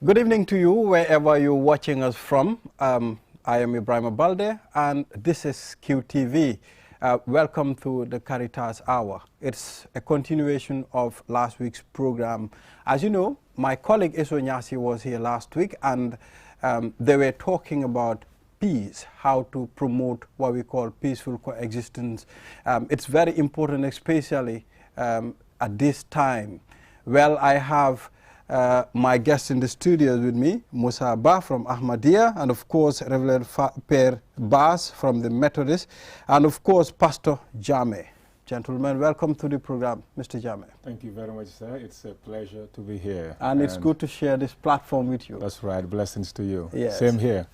Good evening to you, wherever you're watching us from. I am Ibrahim Balde, and this is QTV. Welcome to the Caritas Hour. It's a continuation of last week's program. As you know, my colleague Eso Nyasi was here last week, and they were talking about peace, how to promote what we call peaceful coexistence. It's very important, especially at this time. Well, I have my guest in the studios with me, Musa Ba from Ahmadiyya, and of course Reverend Per Bas from the Methodist, and of course Pastor Jame. Gentlemen, welcome to the program, Mr. Jame. Thank you very much, sir. It's a pleasure to be here. And it's good to share this platform with you. That's right. Blessings to you. Yes. Same here.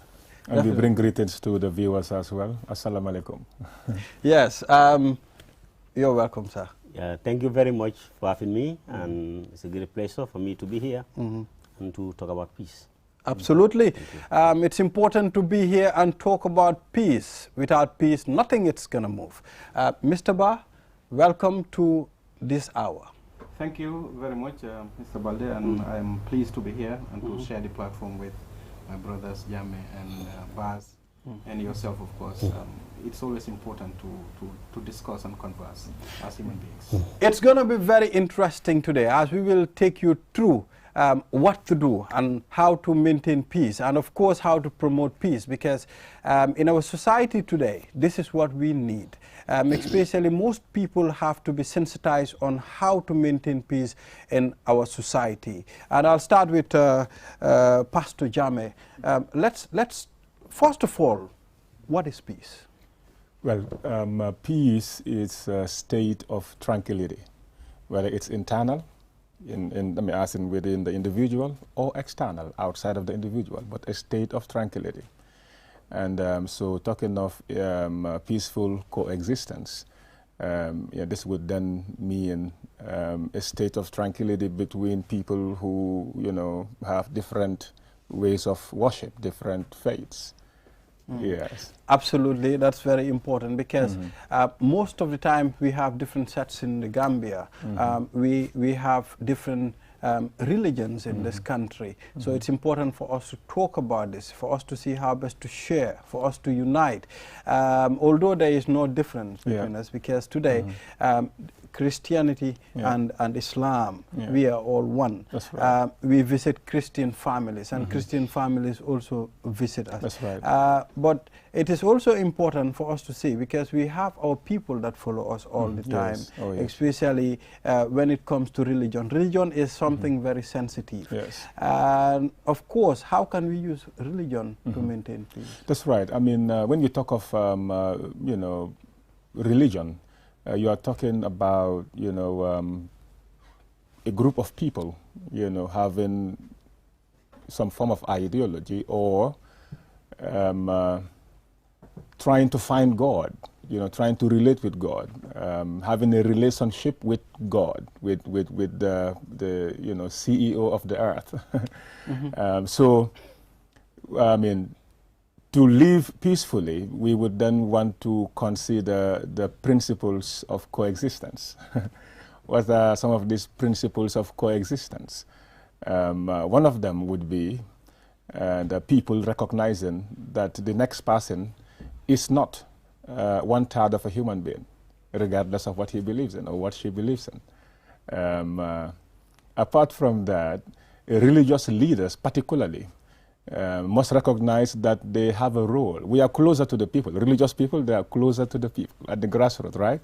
And Definitely. we bring greetings to the viewers as well. Assalamu alaikum. Yes. You're welcome, sir. Thank you very much for having me, and it's a great pleasure for me to be here and to talk about peace. Absolutely. It's important to be here and talk about peace. Without peace, nothing is going to move. Mr. Ba, welcome to this hour. Thank you very much, Mr. Balde, and I'm pleased to be here and to share the platform with my brothers Jame and Baz and yourself, of course. It's always important to discuss and converse as human beings. It's going to be very interesting today, as we will take you through what to do and how to maintain peace, and of course how to promote peace, because in our society today, this is what we need. Especially most people have to be sensitized on how to maintain peace in our society. And I'll start with Pastor Jame. Let's first of all, what is peace? Well, peace is a state of tranquility, whether it's internal, as in within the individual, or external, outside of the individual, but a state of tranquility. And so talking of peaceful coexistence, this would then mean a state of tranquility between people who, have different ways of worship, different faiths. Yes. Absolutely, that's very important, because most of the time we have different sets in the Gambia. We have different religions in this country. So it's important for us to talk about this, for us to see how best to share, for us to unite. Although there is no difference between us, because today Christianity and Islam, we are all one. That's right. We visit Christian families, and Christian families also visit us. That's right. But it is also important for us to see, because we have our people that follow us all the time, especially when it comes to religion. Religion is something very sensitive. Yes. And of course, how can we use religion to maintain peace? That's right. I mean, when you talk of, religion, you are talking about, a group of people, having some form of ideology, or trying to find God, trying to relate with God, having a relationship with God, with the CEO of the earth. So, I mean, to live peacefully, we would then want to consider the principles of coexistence. What are some of these principles of coexistence? One of them would be the people recognizing that the next person is not 1/3 of a human being, regardless of what he believes in or what she believes in. Apart from that, religious leaders particularly must recognize that they have a role. We are closer to the people. Religious people, they are closer to the people at the grassroots, right?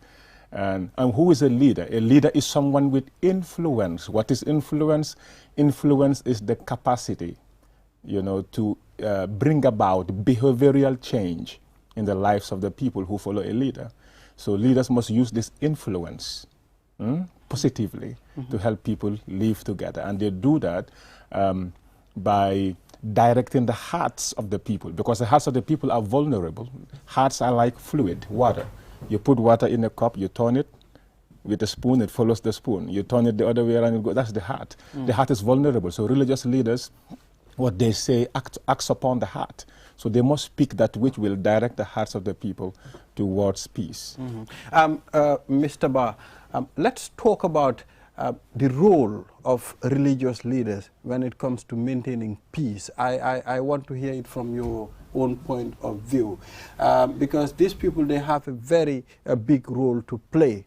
And who is a leader? A leader is someone with influence. What is influence? Influence is the capacity, to bring about behavioral change in the lives of the people who follow a leader. So leaders must use this influence positively to help people live together. And they do that by directing the hearts of the people, because the hearts of the people are vulnerable. Hearts are like fluid, water. You put water in a cup, you turn it with a spoon, it follows the spoon. You turn it the other way around, that's the heart. The heart is vulnerable. So religious leaders, what they say acts upon the heart. So they must speak that which will direct the hearts of the people towards peace. Mr. Ba, let's talk about the role of religious leaders when it comes to maintaining peace. I want to hear it from your own point of view, because these people, they have a very big role to play.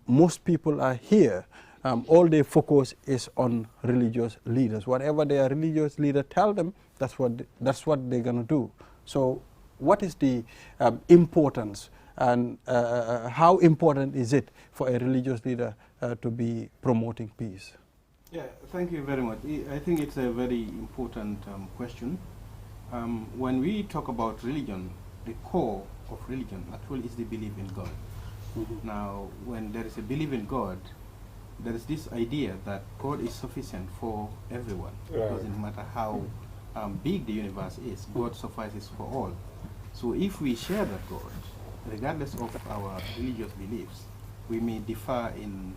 Most people are here. All their focus is on religious leaders. Whatever their religious leader tell them, that's what they're going to do. So what is the importance, and how important is it for a religious leader to be promoting peace? Yeah, thank you very much. I think it's a very important question. When we talk about religion, the core of religion actually is the belief in God. Mm-hmm. Now, when there is a belief in God, there is this idea that God is sufficient for everyone. Right. It doesn't matter how big the universe is, God suffices for all. So if we share that God, regardless of our religious beliefs, we may differ in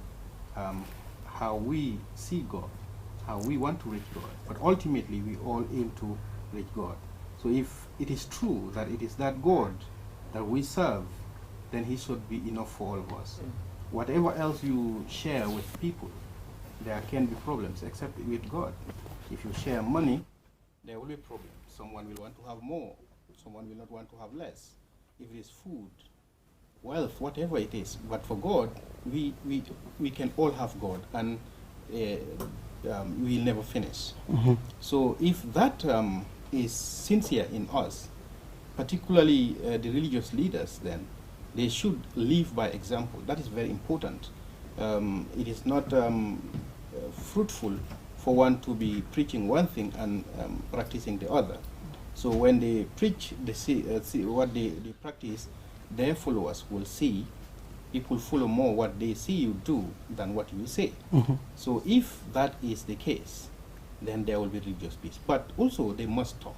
how we see God, how we want to reach God, but ultimately we all aim to reach God. So if it is true that it is that God that we serve, then He should be enough for all of us. Whatever else you share with people, there can be problems, except with God. If you share money, there will be problems. Someone will want to have more, someone will not want to have less. If it is food, wealth, whatever it is, but for God, we can all have God, and we'll never finish. Mm-hmm. So if that is sincere in us, particularly the religious leaders, then they should live by example. That is very important. It is not fruitful for one to be preaching one thing and practicing the other. So when they preach, they see what they practice, their followers will see. People follow more what they see you do than what you say. Mm-hmm. So if that is the case, then there will be religious peace. But also they must talk.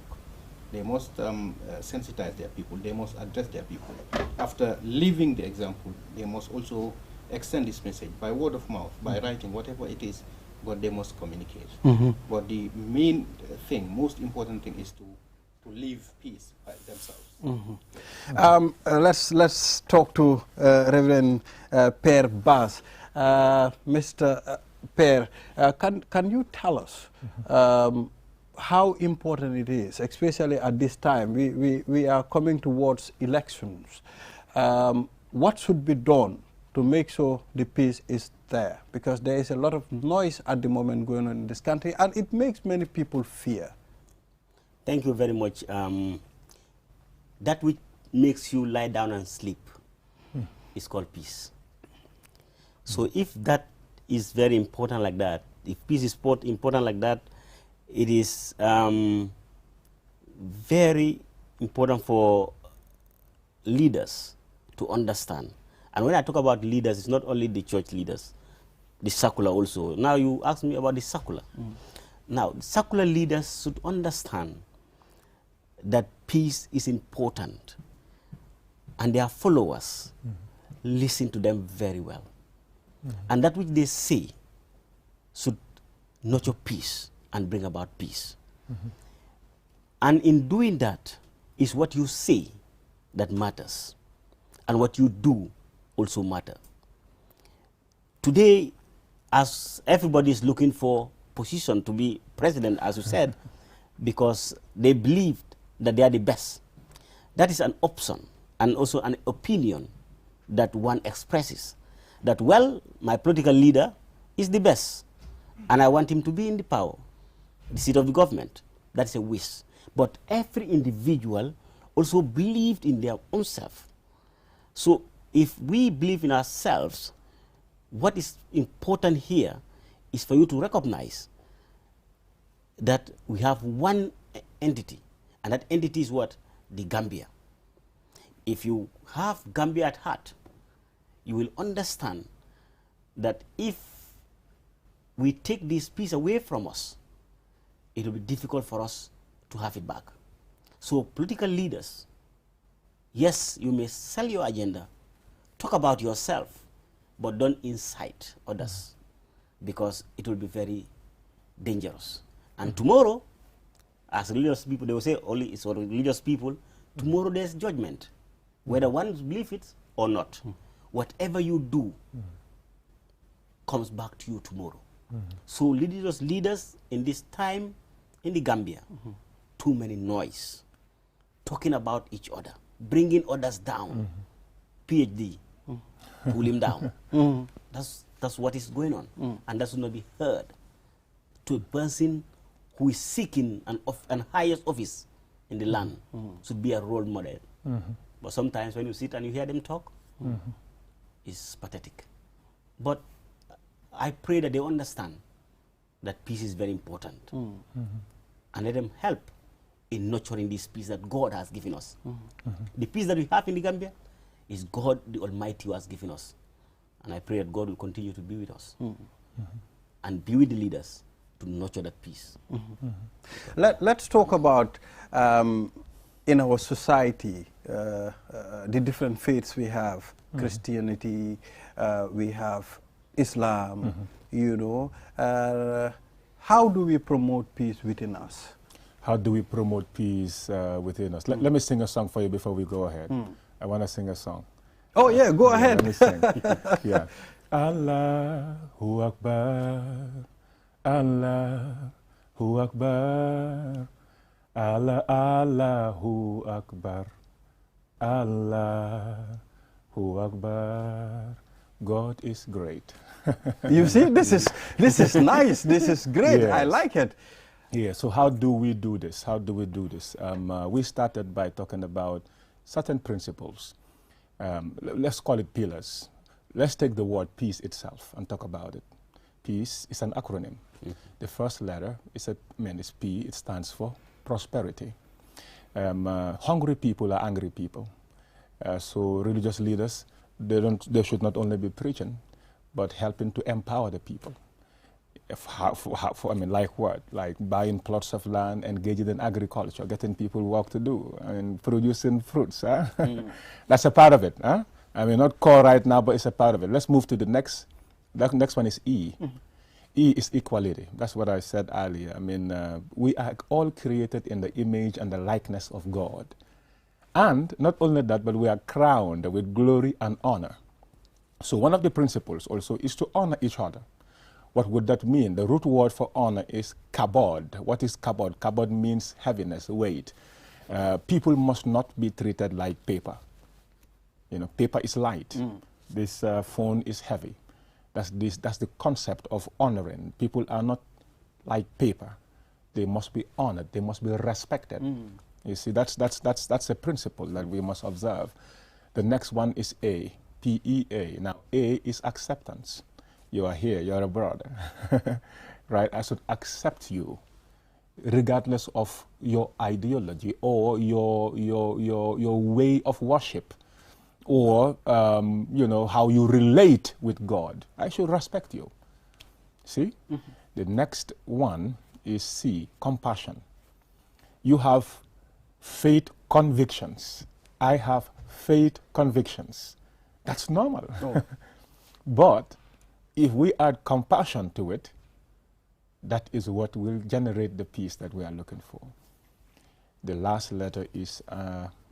They must sensitize their people. They must address their people. After living the example, they must also extend this message by word of mouth, by writing, whatever it is, but they must communicate. Mm-hmm. But the main thing, most important thing, is to live peace by themselves. Mm-hmm. Let's talk to Reverend Per Bas. Mr. Per, can you tell us how important it is, especially at this time? We are coming towards elections. What should be done to make sure the peace is there? Because there is a lot of noise at the moment going on in this country, and it makes many people fear. Thank you very much. That which makes you lie down and sleep is called peace. So if that is very important like that, if peace is important like that, it is very important for leaders to understand. And when I talk about leaders, it's not only the church leaders, the secular also. Now you ask me about the secular. Now, secular leaders should understand that peace is important, and their followers listen to them very well. And that which they say should nurture peace and bring about peace. And in doing that is what you say that matters, and what you do also matter. Today, as everybody is looking for position to be president, as you said, because they believed that they are the best. That is an option and also an opinion that one expresses. That, well, my political leader is the best, and I want him to be in the power, the seat of the government. That's a wish. But every individual also believed in their own self. So if we believe in ourselves, what is important here is for you to recognize that we have one entity, and that entity is what? The Gambia. If you have Gambia at heart, you will understand that if we take this peace away from us, it will be difficult for us to have it back. So political leaders, yes, you may sell your agenda, talk about yourself, but don't incite others, because it will be very dangerous. And tomorrow, as religious people, they will say only it's for religious people. Tomorrow there's judgment, whether one believes it or not. Whatever you do, comes back to you tomorrow. So leaders in this time in the Gambia, too many noise, talking about each other, bringing others down. PhD, pull him down. That's what is going on, and that should not be heard to a person who is seeking an highest office in the land. Should be a role model. But sometimes when you sit and you hear them talk, it's pathetic. But I pray that they understand that peace is very important, and let them help in nurturing this peace that God has given us. The peace that we have in the Gambia is God the Almighty who has given us. And I pray that God will continue to be with us and be with the leaders to nurture that peace. Let's talk about in our society, the different faiths we have. Christianity, we have Islam, you know. How do we promote peace within us? How do we promote peace within us? Let me sing a song for you before we go ahead. I want to sing a song. Oh yeah, go ahead. Let me sing. Yeah. Allahu Akbar, Allahu Akbar, Allahu Akbar, Allahu Akbar. God is great. You see, this is nice. This is great. Yes. I like it. Yeah. So how do we do this? How do we do this? We started by talking about certain principles. Let's call it pillars. Let's take the word peace itself and talk about it. Peace is an acronym. The first letter is P. It stands for prosperity. Hungry people are angry people. So religious leaders, they should not only be preaching, but helping to empower the people. Like what? Like buying plots of land, engaging in agriculture, getting people work to do, and producing fruits. That's a part of it. Not core right now, but it's a part of it. Let's move to the next. The next one is E. E is equality. That's what I said earlier. We are all created in the image and the likeness of God. And not only that, but we are crowned with glory and honor. So one of the principles also is to honor each other. What would that mean? The root word for honor is kabod. What is kabod? Kabod means heaviness, weight. People must not be treated like paper. Paper is light. This phone is heavy. That's the concept of honoring. People are not like paper. They must be honored. They must be respected. You see, that's a principle that we must observe. The next one is A, P-E-A. Now, A is acceptance. You are here, you're a brother, right? I should accept you, regardless of your ideology or your way of worship, or how you relate with God. I should respect you. See, the next one is C, compassion. You have faith convictions. I have faith convictions. That's normal. Oh. But if we add compassion to it, that is what will generate the peace that we are looking for. The last letter is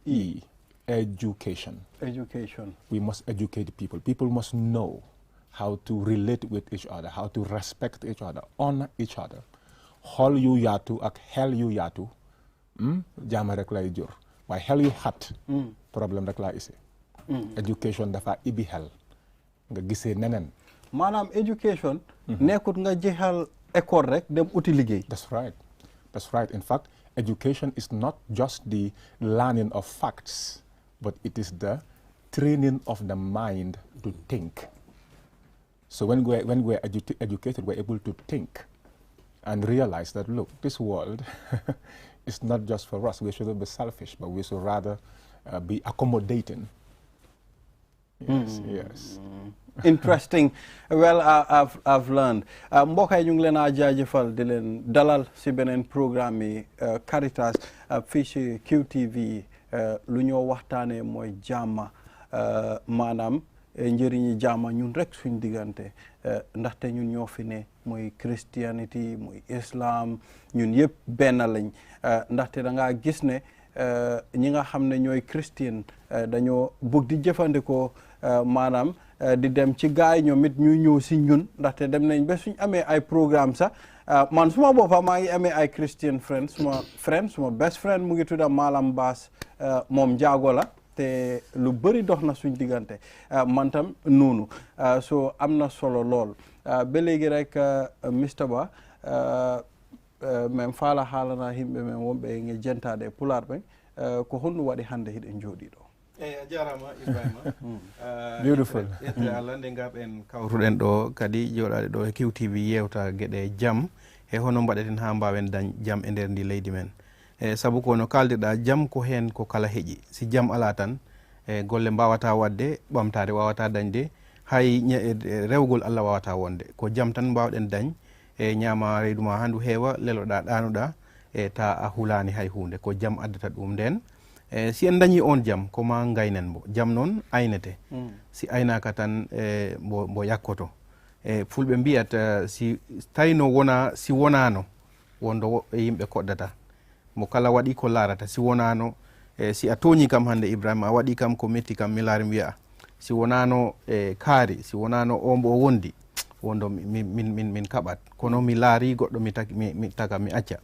E, education. Education. We must educate people. People must know how to relate with each other, how to respect each other, honor each other. Hol yu yatu ak hel yu yatu, jama rek lay jur. Why hel yu hat, problem rek la isi. Education dafa ibi hel. Nga gisee nenen. Manam education nekut nga jehal école rek dem uti liggéey. That's right. That's right. In fact, education is not just the learning of facts, but it is the training of the mind to think. So when we're educated, we're able to think and realize that, look, this world is not just for us. We shouldn't be selfish, but we should rather be accommodating. Yes, yes. Interesting. Well, I've learned. Mbokk yi ñu ngi leen a jaajëfal di leen dalal si beneen programme yi Caritas fii ci QTV lu ñoo waxtaanee mooy jàmma maanaam njëriñi jàmma ñun rek suñ diggante ndaxte ñun ñoo fi ne muy Christianity muy Islam ñun yëpp benn lañ ndaxte da ngaa gis ne ñi nga xam ne ñooy Christian dañoo bëgg di jëfandikoo maanaam di dem ci gaay ñoom it ñuy ñëw si ñun ndaxte dem nañ ba suñ amee ay programme sax man suma boppa maa ngi amee ay Christian friends suma best friend mu ngi tudda Malam Bass moom njaago la te lu bëri dox na suñ diggante man tam noonu so am na solo lool ba léegi rek Mr Ba men faala haalana himɓe men wonɓe nge jentade pular ɓen ko honɗum waɗi hannde hiɗen jooɗi ɗo a jarama Ibrahima beautiful ƴettere Allah nde gaɓen kawruɗen ɗo kadi jooɗade ɗo e QTV yewta gueɗe jaam e hono mbaɗeten ha mbawen dañ jaam e nder ndi leydi men saabu ko no kaldirɗa jaam ko hen ko kala heeƴi si jaam ala tan golle mbawata wadde ɓamtare wawata dañde hay rewgol Allah wawata wonde ko jaam tan mbawɗen dañ e ñama reedu ma handu heewa leloɗa ɗanoɗa e ta a hulani hay hunde ko jaam addata ɗum nden si en dañi on jaam koma gaynen mbo jaam noon aynete si aynaka tan mbo yakkoto fulɓe mbiyat si tawino wona si wonano wondo yimɓe koɗdata mo kala waɗi ko larata si wonano si a toñi kam hande Ibrahima a waɗi kam ko metti kam mi laari mi wiya si wonano kaari si wonano o mbo wondi wondo min kaɓat kono mi laari goɗɗo mi taga mi acca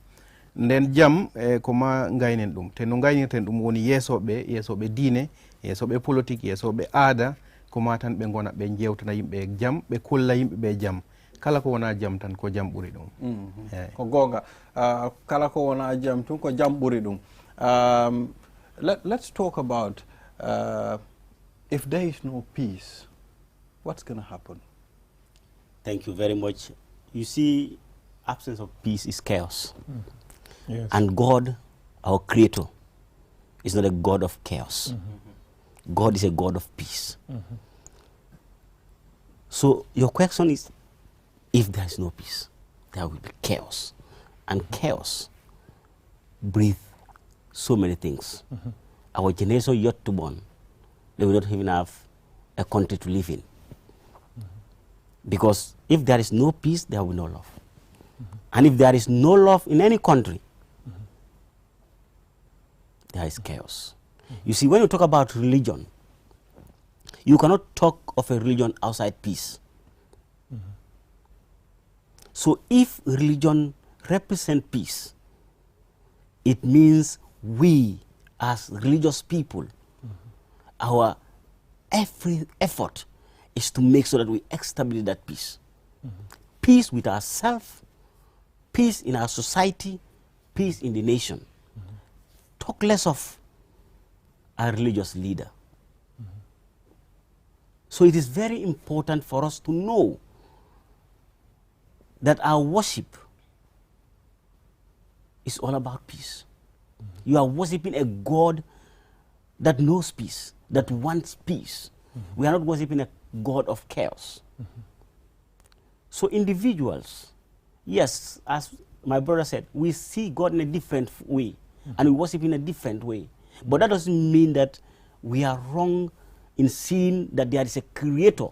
nden jaam ko ma gaynen ɗum te no gaynirten ɗum woni yeesoɓe diine yeesoɓe politique yeesoɓe aada ko ma tan ɓe gona ɓe jewtana yimɓe jaam ɓe kulla yimɓeɓe jaam kala ko wona jaam tan ko jaam ɓuuri ɗum ko gonga kala ko wona jaam tun ko jaam ɓuuri ɗum let's talk about if there is no peace what's going to happen. Thank you very much. You see, absence of peace is chaos. Yes. And God, our creator, is not a God of chaos. God is a God of peace. So your question is, if there is no peace, there will be chaos. And chaos breathes so many things. Our generation yet to born, they will not even have a country to live in. Because if there is no peace, there will be no love. And if there is no love in any country, there is chaos. You see, when you talk about religion, you cannot talk of a religion outside peace. So if religion represents peace, it means we as religious people, our every effort is to make sure that we establish that peace. Peace with ourselves, peace in our society, peace in the nation. Talk less of a religious leader. So it is very important for us to know that our worship is all about peace. You are worshiping a God that knows peace, that wants peace. We are not worshiping a God of chaos. So individuals, yes, as my brother said, we see God in a different way and we worship in a different way. But that doesn't mean that we are wrong in seeing that there is a creator,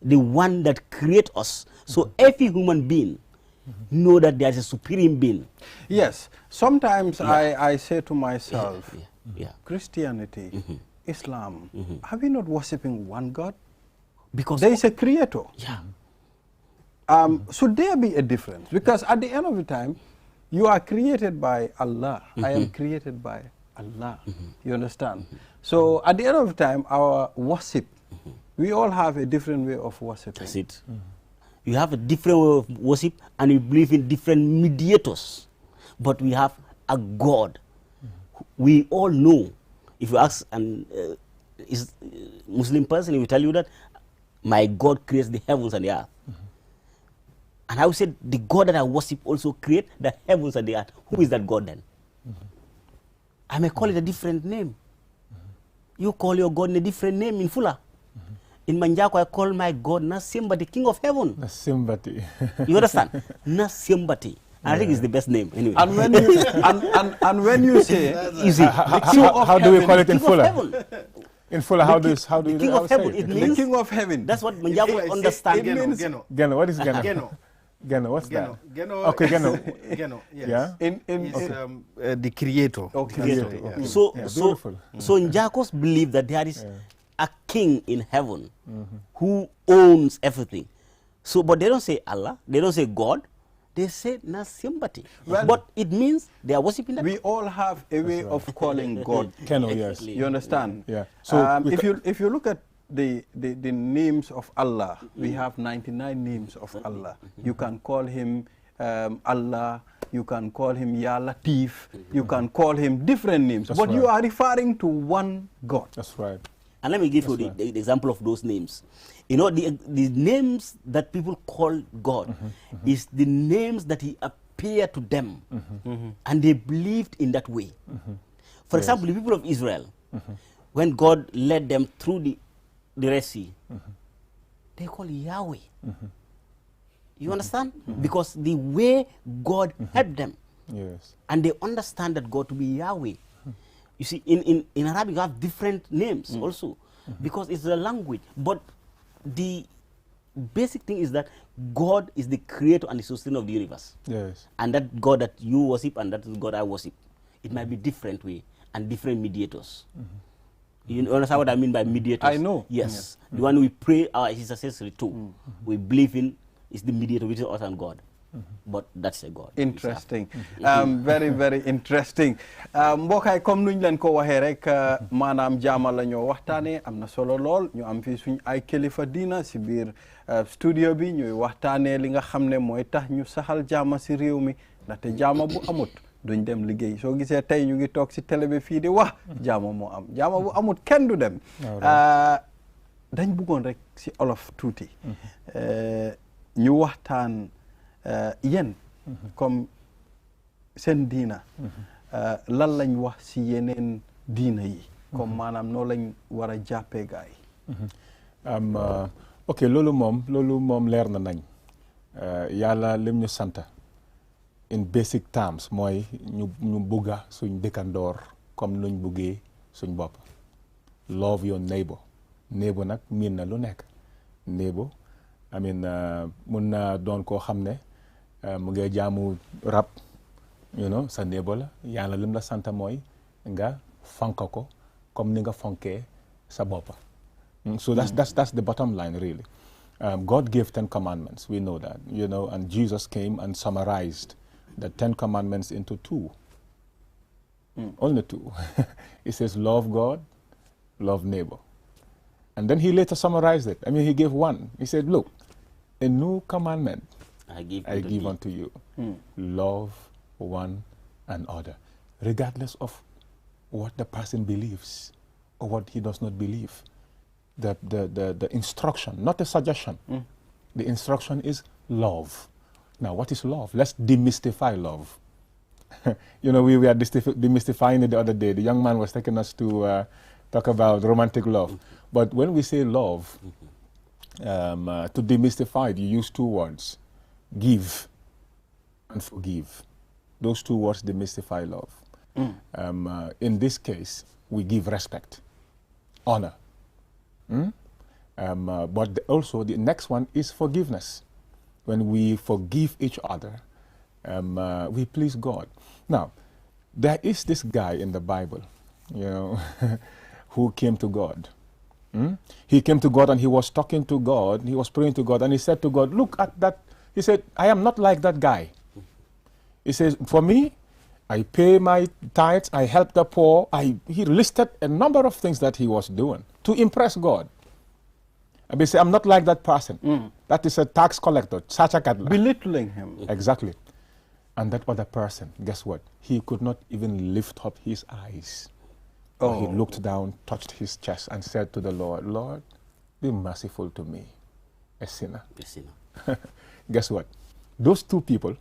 the one that creates us. So every human being know that there is a supreme being. Yes, sometimes I say to myself, Yeah. Christianity, Islam, are we not worshipping one God? Because There is a creator. yeah. Should there be a difference? Because at the end of the time, you are created by Allah. I am created by Allah. You understand? So at the end of the time, our worship, we all have a different way of worshiping. That's it. You have a different way of worship and you believe in different mediators. But we have a God. We all know, if you ask an Muslim person, he will tell you that my God creates the heavens and the earth. And I would say the God that I worship also creates the heavens and the earth. Who is that God then? I may call it a different name. You call your God in a different name in Fula. In Manjako, I call my God Nasimba, the King of Heaven. Nasimba. You understand? Nasimba. I think it's the best name anyway. And when you and when you say You see, How do we call it in King of Fula? Heaven. In Fuller, how do the you King of Heaven, it the means King of Heaven, that's what Manjako understand. Geno, what is Geno? Geno, what's that? Okay, Geno. Yes. Yeah. The creator. Okay. Creator, Yeah. okay. So Yeah, beautiful. Njakos believe that there is a king in heaven who owns everything. So, but they don't say Allah, they don't say God, they say Nasimbati. Well, but it means they are worshiping that. We all have a way of calling God. Keno, yes. Exactly. You understand? Yeah. So if you look at the names of Allah, we have 99 names of Allah. You can call him Allah, you can call him Ya Latif, you can call him different names, That's but you right. are referring to one God. That's right. And let me give you the example of those names. You know, the names that people call God is the names that he appeared to them, and they believed in that way. For example, the people of Israel, when God led them through the Red Sea, they call Yahweh. You understand? Because the way God helped them, Yes. and they understand that God to be Yahweh. You see, in Arabic, you have different names also, because it's a language. But the basic thing is that God is the creator and the sustainer of the universe. Yes. And that God that you worship and that is God I worship, it might be different way and different mediators. You understand what I mean by mediators? I know. Yes. The one we pray our his accessory to, we believe in is the mediator between us and God. But that's a God. Interesting. Very, very interesting. Mbokay comme nuñ leen ko waxee rek maanaam jaama la ñoo waxtaanee am na solo lool ñu am fii suñ ay kilifa diina si biir studio bi ñuy waxtaanee li nga xam ne mooy tax ñu saxal jaama si réew mi ndaxte jaama bu amut duñ dem liggéey soo gisee tey ñu ngi toog si télé bi fii di wax jaama moo am jaama bu amut kenn du dem. dañ bëggoon rek si olof tuuti ñu waxtaan. Yéen comme seen diina lan lañ wax si yeneen diina yi comme maanaam noo lañ war a jàppee gaay ok loolu moom leer na nañ yàlla lim ñu sant in basic terms mooy ñu bugga suñ dëkkandoor comme nuñ buggee suñ bopp love your neighbor nag miin na lu nekk neighbor I mean mun na doon koo xam ne mu ngi jaamu rab you know sa neighbor la yàlla lim la sant mooy nga fonk ko comme ni nga fonkee sa bopp. So that's the bottom line really. God gave 10 commandments, we know that, you know, and Jesus came and summarized the 10 commandments into 2. Only 2. He says love God, love neighbor. And then he later summarized it. I mean, he gave 1. He said, look, a new commandment I give unto you. Love one another, regardless of what the person believes or what he does not believe. The instruction, not a suggestion. The instruction is love. Now, what is love? Let's demystify love. You know, we were demystifying it the other day. The young man was taking us to talk about romantic love. But when we say love, to demystify it, you use 2 words. Give and forgive. Those 2 words demystify love. In this case, we give respect, honor. But also the next one is forgiveness. When we forgive each other, we please God. Now, there is this guy in the Bible, you know, who came to God. He came to God and he was talking to God, he was praying to God, and he said to God, look at that. He said, I am not like that guy. He says, for me, I pay my tithes, I help the poor. He listed a number of things that he was doing to impress God. And they say, I'm not like that person. That is a tax collector, belittling him. Exactly. And that other person, guess what? He could not even lift up his eyes. He looked down, touched his chest, and said to the Lord, Lord, be merciful to me, a sinner. A sinner. Guess what? Those 2 people,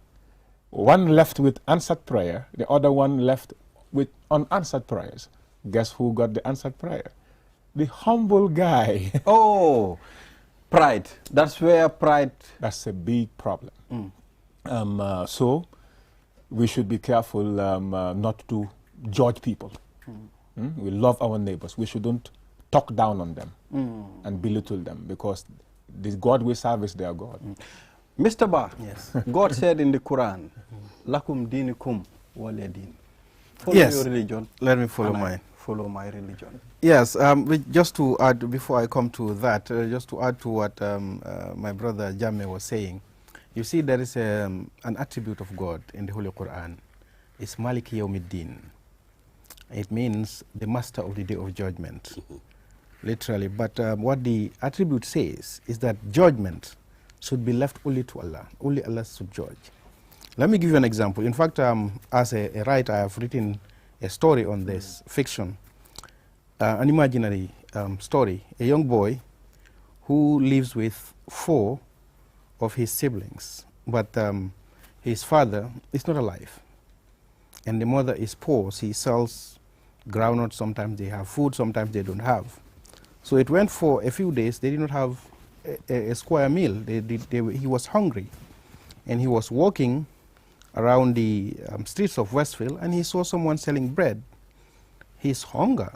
one left with answered prayer, the other one left with unanswered prayers. Guess who got the answered prayer? The humble guy. Oh, pride. That's where pride... That's a big problem. So we should be careful not to judge people. We love our neighbors. We shouldn't talk down on them and belittle them, because the God we serve is their God. Mr. Ba, yes. God said in the Quran, Lakum dinikum waliya din. Follow your religion. Let me follow follow my religion. Yes, just to add, before I come to that, just to add to what my brother Jammeh was saying, you see there is an attribute of God in the Holy Quran. It's Maliki Yawmiddin. It means the master of the day of judgment, literally. But what the attribute says is that judgment should be left only to Allah. Only Allah should judge. Let me give you an example. In fact, as a writer, I have written a story on this, fiction, an imaginary story. A young boy who lives with 4 of his siblings, but his father is not alive. And the mother is poor. She sells groundnuts. Sometimes they have food, sometimes they don't have. So it went for a few days. They did not have a square meal. He was hungry. And he was walking around the streets of Westfield, and he saw someone selling bread. His hunger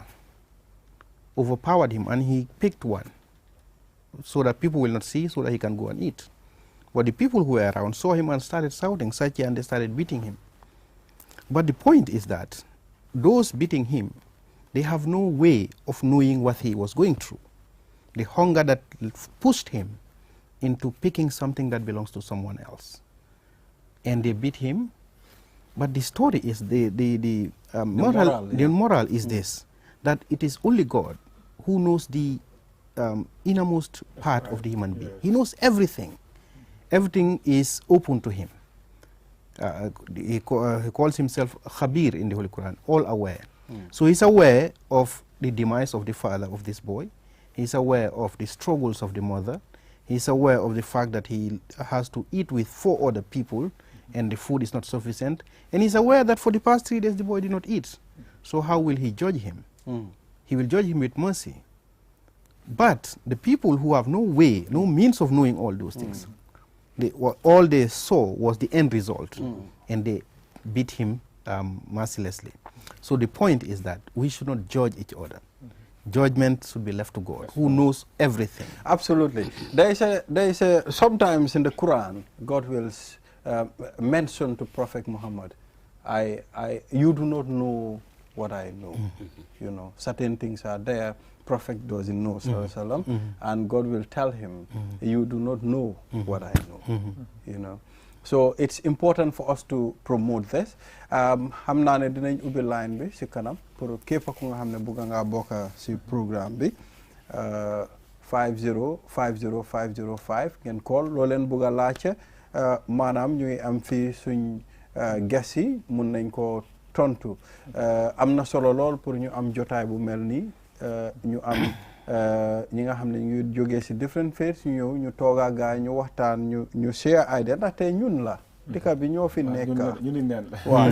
overpowered him, and he picked one so that people will not see, so that he can go and eat. But the people who were around saw him and started shouting, Sachi, and they started beating him. But the point is that those beating him, they have no way of knowing what he was going through. The hunger that pushed him into picking something that belongs to someone else. And they beat him. But the story is, the moral is this, that it is only God who knows the innermost part of the human being. He knows everything. Everything is open to him. He calls himself Khabir in the Holy Quran, all aware. So he's aware of the demise of the father of this boy. He's aware of the struggles of the mother. He's aware of the fact that he has to eat with 4 other people and the food is not sufficient. And he's aware that for the past 3 days the boy did not eat. So how will he judge him? He will judge him with mercy. But the people who have no way, no means of knowing all those things, all they saw was the end result, and they beat him mercilessly. So the point is that we should not judge each other. Judgment should be left to God, who knows everything. Absolutely. There is a sometimes in the Quran, God will mention to Prophet Muhammad, you do not know what I know. You know, certain things are there. Prophet doesn't know, and God will tell him, you do not know what I know. You know, so it's important for us to promote this. Xam naa ne dinañ ubbi line bi si kanam pour képp ku nga xam ne bëgg nga bokk si programme bi 5050505 ngeen call loo leen bëgg a laajte maanaam ñu ngi am fii suñ guest yi mun nañ ko tontu am na solo lool pour ñu am jotaay bu mel nii ñu am ñi nga xam ne ñu jógee si different faiths ñu ñëw ñu toogaa gaa ñu waxtaan ñu share idea ndaxte ñun la dëkk bi ñoo fi nekk waaw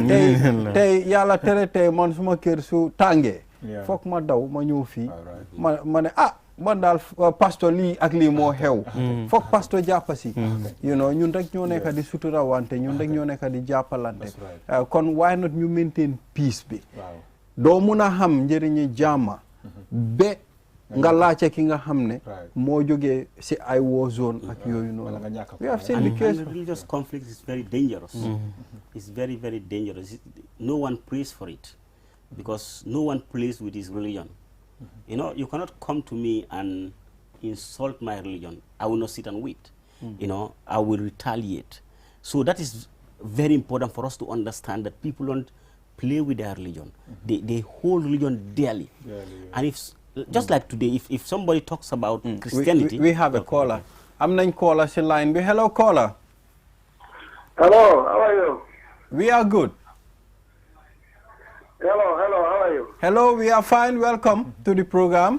tey yàlla tere tey man suma kër su tàngee foog ma daw ma ñëw fii ma ne man daal pasteur lii ak lii moo xew foog pasteur jàppa si you know ñun rek ñoo nekk di sutura wante ñun rek ñoo nekk di jàppalante kon why not ñu maintain peace bi doo mun a xam njëriñi jàmma ba nga laajte ki nga xam ne moo jógee si ay war zone ak yooyu noonu. We have seen the case. Religious conflict is very dangerous. It's very, very dangerous. No one prays for it because no one plays with his religion. You know, you cannot come to me and insult my religion. I will not sit and wait. You know, I will retaliate. So that is very important for us to understand that people don't play with their religion. They hold religion dearly. And if just like today, if somebody talks about Christianity... We have a caller. I'm not caller in line. Hello, caller. Hello, how are you? We are good. Hello, how are you? Hello, we are fine. Welcome to the program.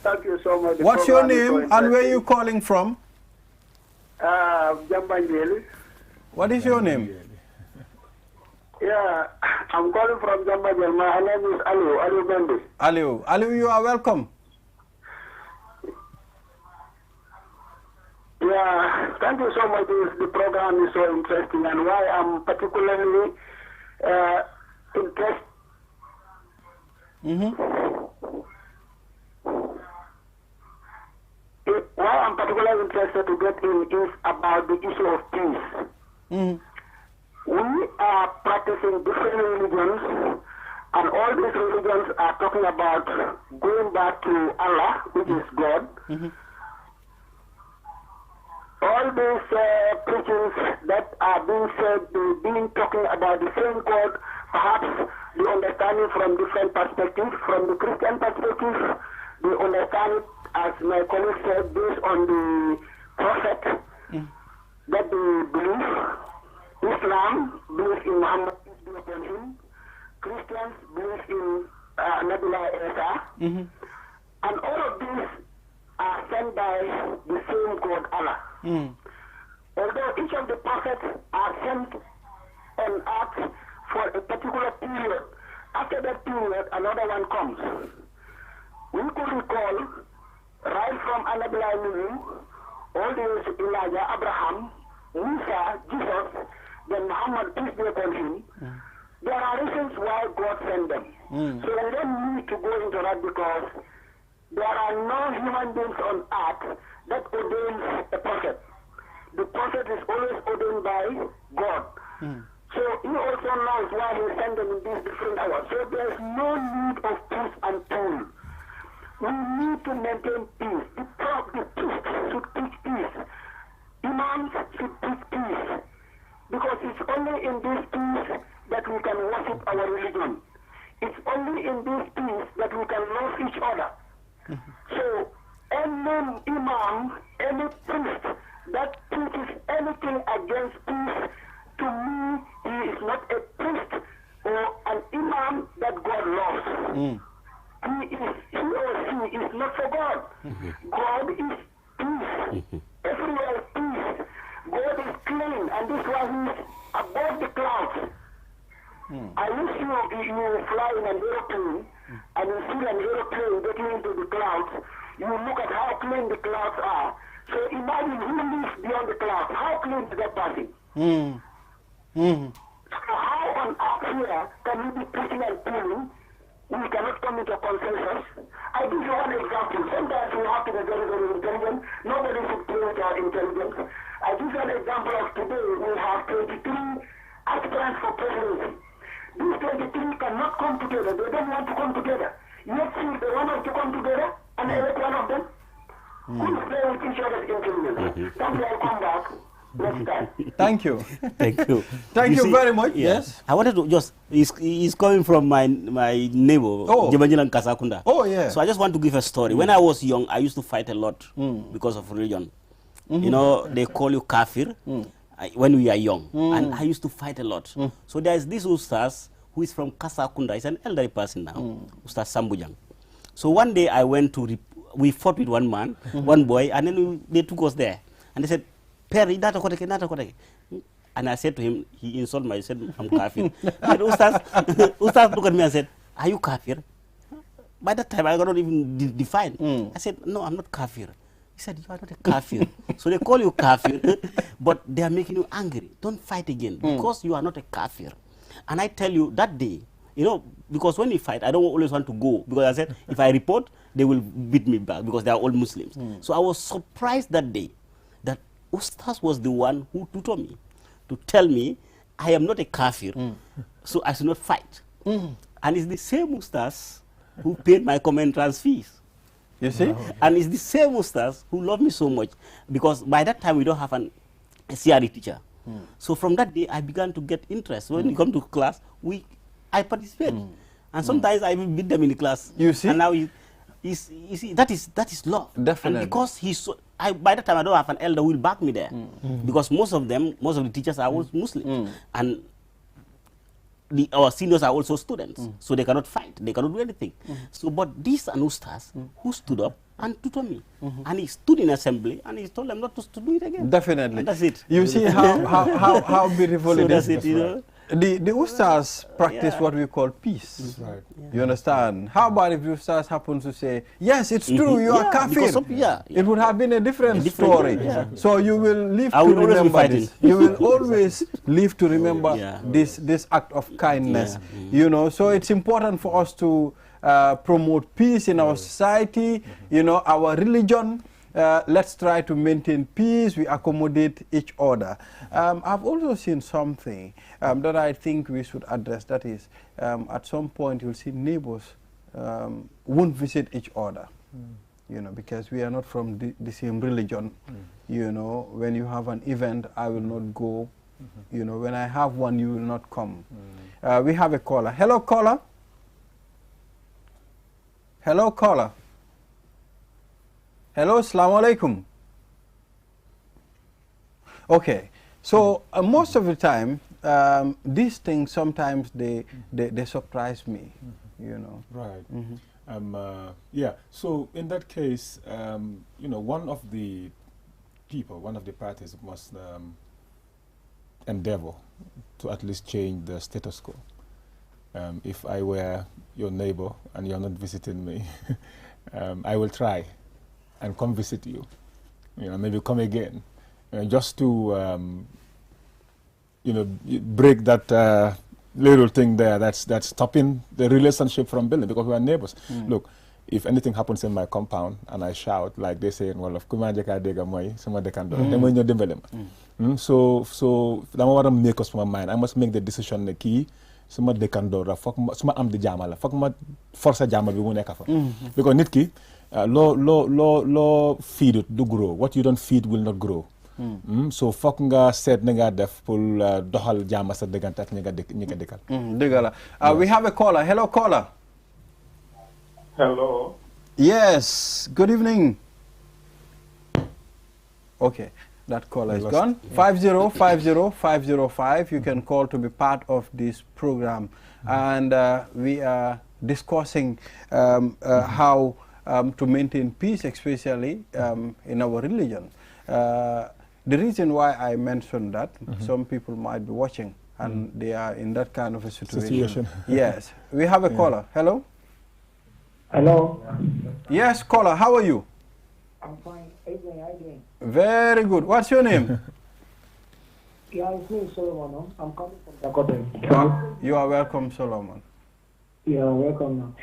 Thank you so much. What's your name and where are you calling from? Jambanjeli. What is your name? Yeah, I'm calling from Jambanjeli. My name is Aliu Mendes. Aliu, you are welcome. Yeah, thank you so much. The program is so interesting, and why I'm particularly interested. Why I'm particularly interested to get in is about the issue of peace. We are practicing different religions, And all these religions are talking about going back to Allah, which is God. All these preachings that are being said, they've been talking about the same God, perhaps the understanding from different perspectives. From the Christian perspective, they understand it, as my colleague said, based on the prophet that they believe. Islam believes in Muhammad, peace be upon him. Christians believe in Nabiullah Isa. And all of these are sent by the same God, Allah. Although each of the prophets are sent on earth for a particular period, after that period, another one comes. We could recall, right from Nabiullah Nuh, all the way to Elijah, Abraham, Musa, Jesus, then Muhammad, peace be upon him. There are reasons why God sent them. So we don't need to go into that, because there are no human beings on earth that ordains a prophet. The prophet is always ordained by God. So he also knows why he sent them in these different hours. So there is no need of push and pull. We need to maintain peace. The priests should teach peace. Imams should teach peace. Because it's only in this peace that we can worship our religion. It's only in this peace that we can love each other. So any imam, any priest that teaches anything against peace, to me, he is not a priest or an imam that God loves. He or she is not for God. God is peace. Everywhere is peace. God is clean, and this one is above the clouds. I wish you fly in an aeroplane, and you see an aeroplane getting into the clouds. You look at how clean the clouds are. So imagine who lives beyond the clouds. How clean is that person? So how on earth here can we be pushing and pulling? We cannot come into a consensus. I give you one example. Sometimes we have to be very, very intelligent. Nobody should play with our intelligence. I give you an example of today. We have 23 aspirants for presidency. These 23 cannot come together. They don't want to come together. Yet see, they want us to come together and elect one of them. Who is playing with each other's intelligence? Thank you. I'll come back next time. Thank you. Thank you. Thank you see, very much. yeah. Yes. I wanted to just, he's coming from my neighbor, Jebanjilan Kasakunda. Oh, yeah. So I just want to give a story. When I was young, I used to fight a lot because of religion. You know, they call you kafir when we are young. And I used to fight a lot. So there is this Ustaz who is from Kasakunda. He's an elderly person now, Ustaz Sambujang. So one day I went to, we fought with one man, one boy, and then they took us there. And they said, Perry, and I said to him, he insulted me, he said, I'm kafir. And Ustaz looked at me and said, are you kafir? By that time, I could not even define. I said, no, I'm not kafir. He said, you are not a kafir. So they call you kafir, but they are making you angry. Don't fight again, because you are not a kafir. And I tell you, that day, you know, because when we fight, I don't always want to go, because I said, if I report, they will beat me back, because they are all Muslims. So I was surprised that day that Ustaz was the one who tutored me to tell me I am not a kafir, so I should not fight. And it's the same Ustaz who paid my common trans fees. You see? And it's the same Ustaz who loved me so much, because by that time we don't have a CRE teacher. So from that day I began to get interest. When we come to class, I participate. And sometimes I even beat them in the class. You see? And now you see, that is love. Definitely. And because by that time I don't have an elder who will back me there. Because most of the teachers are all Muslims. And our seniors are also students. So they cannot fight, they cannot do anything. So, but these are Ustaz who stood up and tutored me. And he stood in assembly and he told them not to do it again. Definitely. And that's it. You see how beautiful So it is. that's it, you know. The Ustaz practice what we call peace. Right. You understand? How about if the Ustaz happens to say, yes, it's true, you are kafir. It would have been a different story. So you will live to remember this. You will always live to remember this act of kindness. You know, so it's important for us to promote peace in our society, you know, our religion. let's try to maintain peace, we accommodate each other. I've also seen something that I think we should address, that is, at some point you'll see neighbors won't visit each other, you know, because we are not from the same religion. You know, when you have an event, I will not go. You know, when I have one, you will not come. We have a caller. Hello, caller. Hello, caller. Hello, assalamu alaikum. Okay, so most of the time, these things sometimes they surprise me, you know. Right. Yeah. So in that case, you know, one of the parties must endeavor to at least change the status quo. If I were your neighbor and you're not visiting me, I will try and come visit you. You know, maybe come again, just to you know, break that little thing there that's stopping the relationship from building, because we are neighbors. Look, if anything happens in my compound and I shout, like they say in Wolof, so that want to make us my mind. I must make the decision the key. Suma dekandora fok suma am di jamala fok ma force jama bi mu nekk fa because nit ki lo feed it do grow, what you don't feed will not grow. So fok nga set na nga def pour doxal jama sa degante ak ñi nga dekkal. Degala. We have a caller. Hello, caller. Hello. Yes, good evening. Okay, that caller is gone. 5050-505. You can call to be part of this program. And we are discussing how to maintain peace, especially in our religion. The reason why I mentioned that, some people might be watching and they are in that kind of a situation. Yes, we have a caller. Hello? Hello. Yes, caller, how are you? I'm fine. How are you doing? Very good. What's your name? Yeah, it's me, Solomon. I'm coming from Dakota. You are welcome, Solomon. Yeah, welcome now.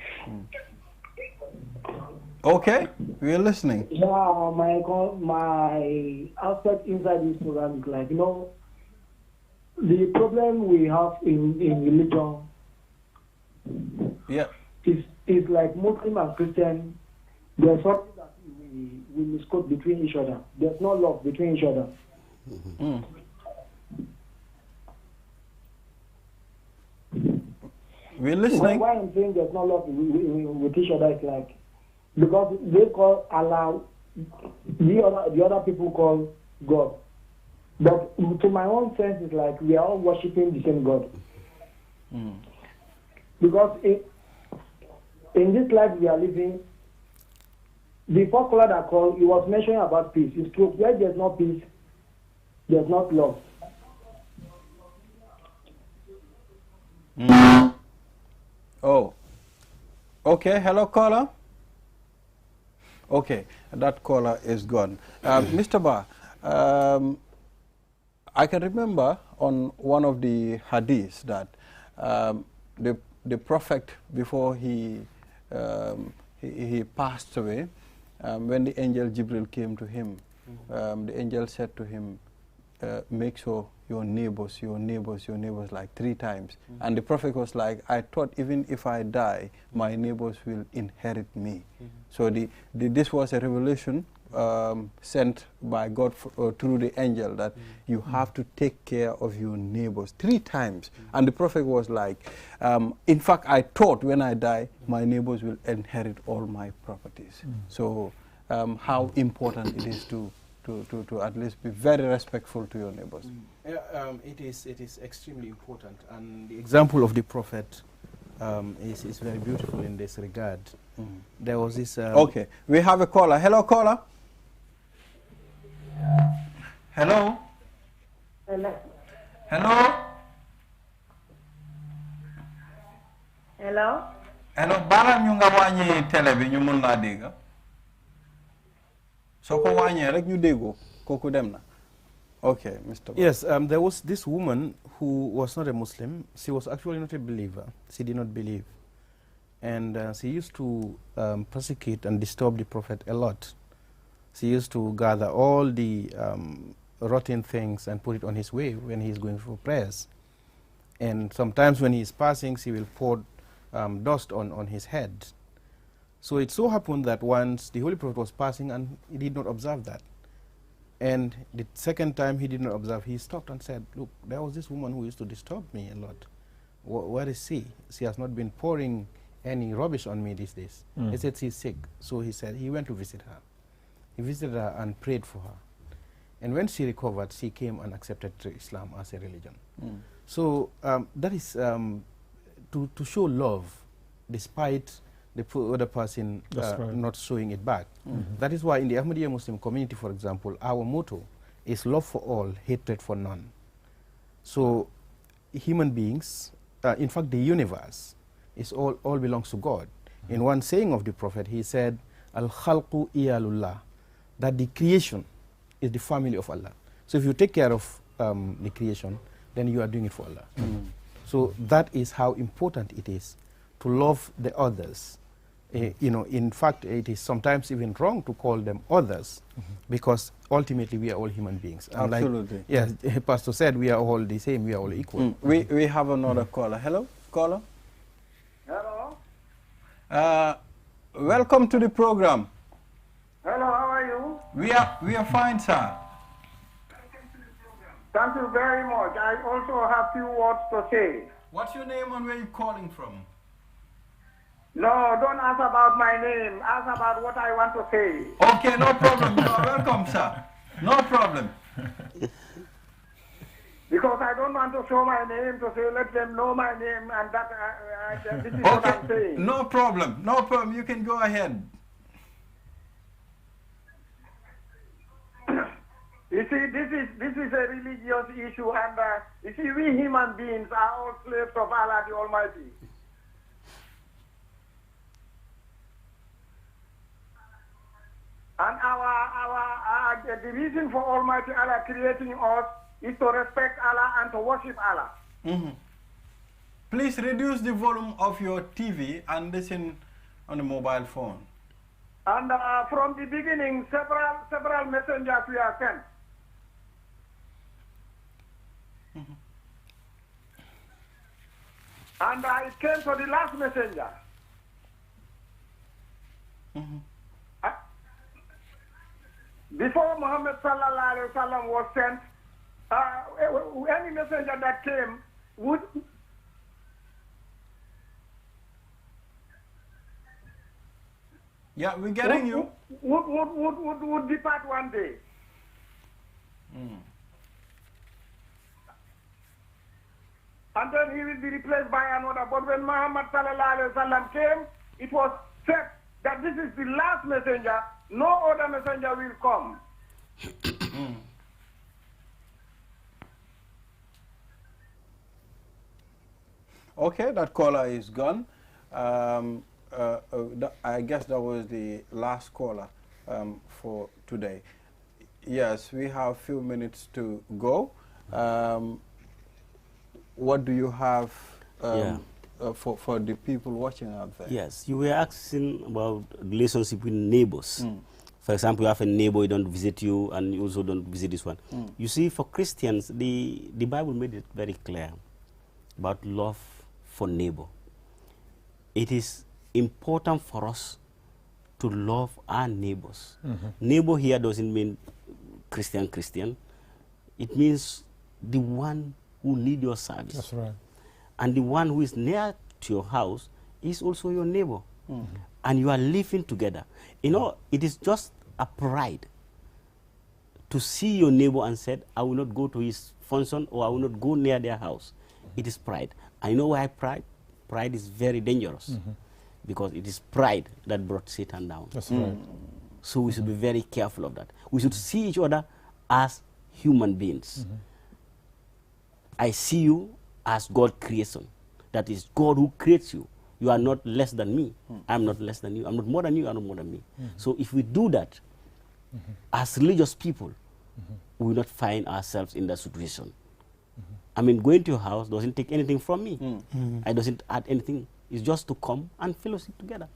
Okay, we are listening. Yeah, my aspect inside this program is like, you know, the problem we have in religion is like Muslim and Christian. There's something that we misquote between each other. There's no love between each other. We're listening. Why I'm saying there's no love with each other is like, because they call Allah, the other people call God. But to my own sense, it's like we are all worshiping the same God. Because in this life we are living, the first caller that called, he was mentioning about peace. It's true. Where there's no peace, there's not love. Oh, okay. Hello, caller. Okay, that caller is gone. Mr. Ba, I can remember on one of the hadiths that the prophet, before he passed away, when the angel Jibril came to him, the angel said to him, make sure your neighbors, like 3 times. And the prophet was like, I thought even if I die, my neighbors will inherit me. So this was a revelation sent by God through the angel that you have to take care of your neighbors 3 times. And the prophet was like, in fact, I thought when I die, my neighbors will inherit all my properties. So how important it is to at least be very respectful to your neighbors. It is extremely important, and the example of the prophet is very beautiful in this regard. There was this... okay, we have a caller. Hello, caller. Hello? Hello. Hello? Hello. Hello, bala ñu nga wàññi télé bi ñu mën laa dégg. So ko wàññee rek ñu déggoo kooku dem na. Okay, Mr. Ba. Yes, there was this woman who was not a Muslim. She was actually not a believer. She did not believe. And she used to persecute and disturb the prophet a lot. She used to gather all the rotten things and put it on his way when he's going for prayers. And sometimes when he's passing, she will pour dust on his head. So it so happened that once the Holy Prophet was passing and he did not observe that. And the second time he did not observe, he stopped and said, look, there was this woman who used to disturb me a lot. Where is she? She has not been pouring any rubbish on me these days. He said she's sick. So he said he went to visit her. He visited her and prayed for her. And when she recovered, she came and accepted Islam as a religion. So that is to show love despite the other person not showing it back. That is why in the Ahmadiyya Muslim community, for example, our motto is love for all, hatred for none. So human beings, in fact the universe, is all belongs to God. In one saying of the Prophet, he said, Al-Khalqu iyalullah, that the creation is the family of Allah. So if you take care of the creation, then you are doing it for Allah. So that is how important it is to love the others. You know, in fact, it is sometimes even wrong to call them others, because ultimately we are all human beings. And Absolutely. like, yes, Pastor said, we are all the same, we are all equal. We have another caller. Hello, caller. Hello. Welcome to the program. Hello, how are you? We are fine, sir. Thank you very much. I also have few words to say. What's your name and where you calling from? No, don't ask about my name. Ask about what I want to say. Okay, no problem. You are welcome, sir. No problem. Because I don't want to show my name to say, let them know my name, and that this is what I'm Okay, saying. no problem. No problem. You can go ahead. You see, this is a religious issue, and you see, we human beings are all slaves of Allah the Almighty. And the reason for Almighty Allah creating us is to respect Allah and to worship Allah. Please reduce the volume of your TV and listen on the mobile phone. And from the beginning, several messengers were sent. And it came to the last messenger. Before Muhammad sallallahu alaihi wasallam was sent, any messenger that came would Yeah, we're getting you. Would depart one day. And then he will be replaced by another. But when Muhammad sallallahu alaihi wasallam came, it was said that this is the last messenger. No other messenger will come. Okay, that caller is gone. I guess that was the last caller for today. Yes, we have a few minutes to go. What do you have for the people watching out there? Yes, you were asking about relationship with neighbors. For example, you have a neighbor, he don't visit you, and you also don't visit this one. You see, for Christians, the Bible made it very clear about love for neighbor. It is important for us to love our neighbors. Neighbor here doesn't mean Christian. It means the one who need your service. That's right. And the one who is near to your house is also your neighbor. And you are living together. You know, it is just a pride to see your neighbor and said, I will not go to his function or I will not go near their house. It is pride. I know why pride? Pride is very dangerous because it is pride that brought Satan down. That's right. So we should be very careful of that. We should see each other as human beings. I see you as God creation. That is God who creates you. You are not less than me. I'm not less than you. I'm not more than you. I'm not more than me. So if we do that, as religious people, we will not find ourselves in that situation. I mean, going to your house doesn't take anything from me. I doesn't add anything. It's just to come and fellowship together.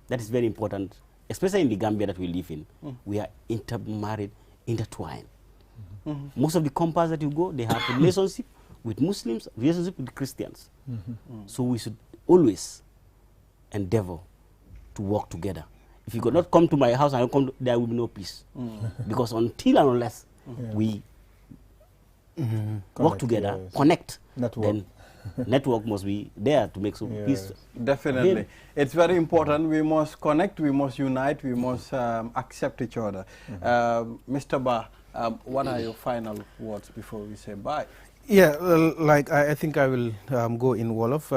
That is very important especially in the Gambia that we live in, we are intermarried, intertwined. Most of the compounds that you go, they have relationship with Muslims, relationship with Christians. So we should always endeavor to work together. If you could not come to my house and I come, there will be no peace. Because until and unless we work together, connect, then network must be there to make some peace. Definitely. It's very important. We must connect, we must unite, we must accept each other. Mr. Ba, what are your final words before we say bye? Yeah, like I think I will go in Wolof.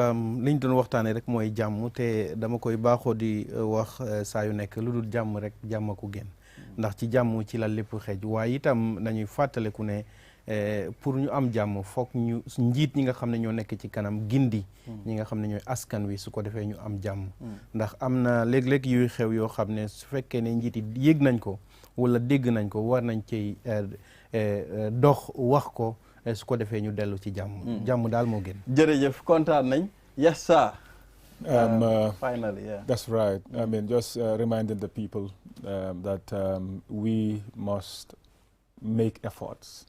liñ doon waxtaane rek mooy jàmm te dama koy baaxoo di wax saa yu nekk lu dul jàmm rek jàmm ko gën ndax ci jàmm ci la lépp xej waaye itam nañuy fàttaleku ne pour ñu am jàmm foog ñu njiit ñi nga xam ne ñoo nekk ci kanam gindi ñi nga xam ne ñooy askan wi su ko defee ñu am jàmm ndax am na léeg-léeg yuy xew yoo xam ne su fekkee ne njiit yi yëg nañ ko wala dégg nañ ko war nañ cay dox wax ko su ko defee ñu dellu ci jàmm jàmm daal moo gën jërëjëf kontaan nañ yes sir finally yeah that's right. I mean, just reminding the people that we must make efforts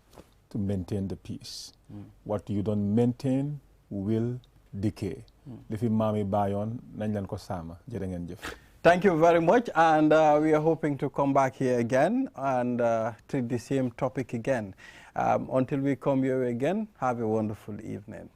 to maintain the peace. What you don't maintain will decay. Li fi maam yi bàyyoon nañ leen ko saama jërë ngeen jëf. Thank you very much, and we are hoping to come back here again and treat the same topic again. Until we come here again, have a wonderful evening.